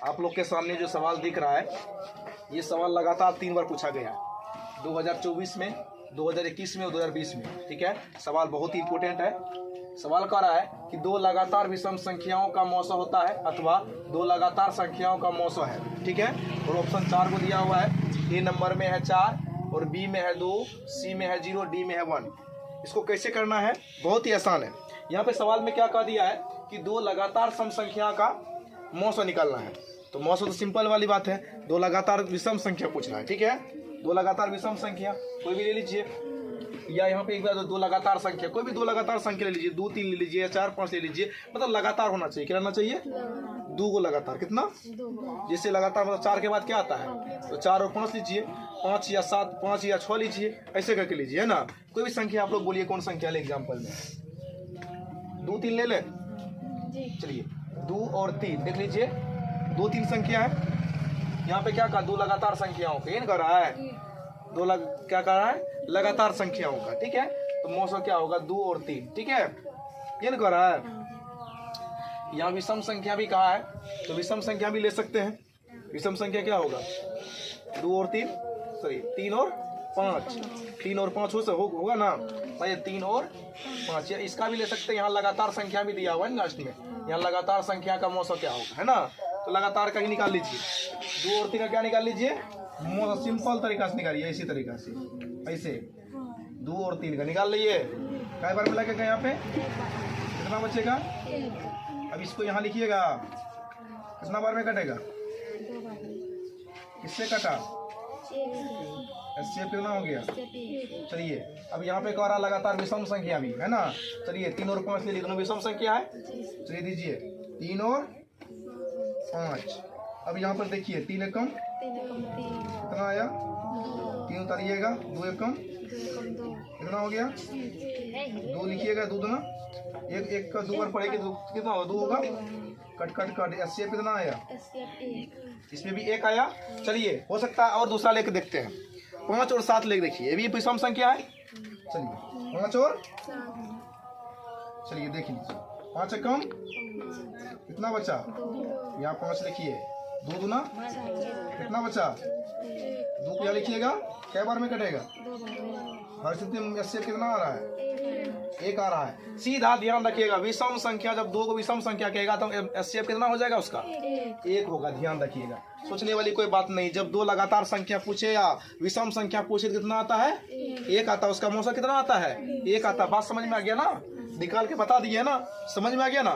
आप लोग के सामने जो सवाल दिख रहा है, ये सवाल लगातार 3 बार पूछा गया है, 2024 में, 2021 में और 2020 में। ठीक है, सवाल बहुत ही इंपॉर्टेंट है। सवाल कह रहा है कि 2 लगातार विषम संख्याओं का मौसा होता है अथवा 2 लगातार संख्याओं का मौसा है। ठीक है, और ऑप्शन 4 को दिया हुआ है। ए नंबर में है 4 और बी में है 2, सी में है 0, डी में है 1। इसको कैसे करना है? बहुत ही आसान है। यहाँ पे सवाल में क्या कह दिया है कि 2 लगातार सम संख्या का मौसा निकालना है। तो मौसा तो सिंपल वाली बात है, 2 लगातार विषम संख्या पूछना है। ठीक है, 2 लगातार विषम संख्या कोई भी ले लीजिए, या यहाँ पे एक बार 2 लगातार संख्या, कोई भी 2 लगातार संख्या ले लीजिए, 2, 3 ले लीजिए, 4, 5 ले लीजिए, मतलब लगातार होना चाहिए। क्या रहना चाहिए? 2 को लगातार। कितना? जैसे लगातार मतलब 4 के बाद क्या आता है, तो 4 और 5 लीजिए, 5 या 7, 5 या 6 लीजिए, ऐसे करके लीजिए, है ना। कोई भी संख्या आप लोग बोलिए, कौन संख्या ले एग्जाम्पल में? 2, 3 ले ले। चलिए 2 और 3 देख लीजिए, 2, 3 संख्या है। यहाँ पे क्या कहा? 2 लगातार संख्याओं का इन कर रहा है, क्या कर रहा है? लगातार संख्याओं का। ठीक है, तो मौसा क्या होगा? 2 और 3। ठीक है, ये कर रहा है। यहाँ विषम संख्या भी कहा है, तो विषम संख्या भी ले सकते हैं। विषम संख्या क्या होगा? 2 और 3, सॉरी 3 और 5, 3 और 5 होगा ना भाई, 3 और 5। या इसका भी ले सकते हैं, यहाँ लगातार संख्या भी दिया हुआ है लास्ट में। यहाँ लगातार संख्या का मौसा क्या होगा, है ना। तो लगातार का ही निकाल लीजिए, 2 और 3 का क्या निकाल लीजिए? मौसा सिंपल तरीका से निकालिए, इसी तरीका से, ऐसे 2 और 3 का निकाल लीजिए। कई बार मिला क्या यहाँ पे? कितना बचेगा? अब इसको यहाँ लिखिएगा, कितना बार में कटेगा? किससे कटा? एससीएफ कितना हो गया? चलिए अब यहाँ पे कह रहा लगातार विषम संख्या भी, है ना। चलिए 3 और 5 ले लीजिए, दोनों विषम संख्या है। चलिए दीजिए 3 और 5। अब यहाँ पर देखिए 3 एकम कितना आया? 3 उतारिएगा, 2 एकम कितना हो गया? 2 लिखिएगा, 2 दूना, एक का 2 बार पढ़ेगी तो कितना होगा? 2 होगा। कट कट कट, एससीएफ कितना आया? इसमें भी 1 आया। चलिए हो सकता है और दूसरा लेके देखते हैं, 5 और 7 लेके देखिए, ये भी विषम संख्या है। चलिए 5 और, चलिए देख लीजिए, 5 एकम कितना बचा? यहाँ 5 लिखिए, 2 दूना कितना बचा? 2 को यहाँ लिखिएगा, क्या बार में कटेगा? हर स्थिति में एससीएफ कितना आ रहा है? 1 आ रहा है। सीधा ध्यान रखिएगा, विषम संख्या जब 2 को विषम संख्या कहेगा तो एससीएफ कितना हो जाएगा उसका? 1 होगा। ध्यान रखिएगा, सोचने वाली कोई बात नहीं। जब 2 लगातार संख्या पूछे या विषम संख्या पूछे कितना आता है? 1 आता है। उसका मौसा कितना आता है? 1 आता है। बात समझ में आ गया ना? निकाल के बता दिए ना, समझ में आ गया ना।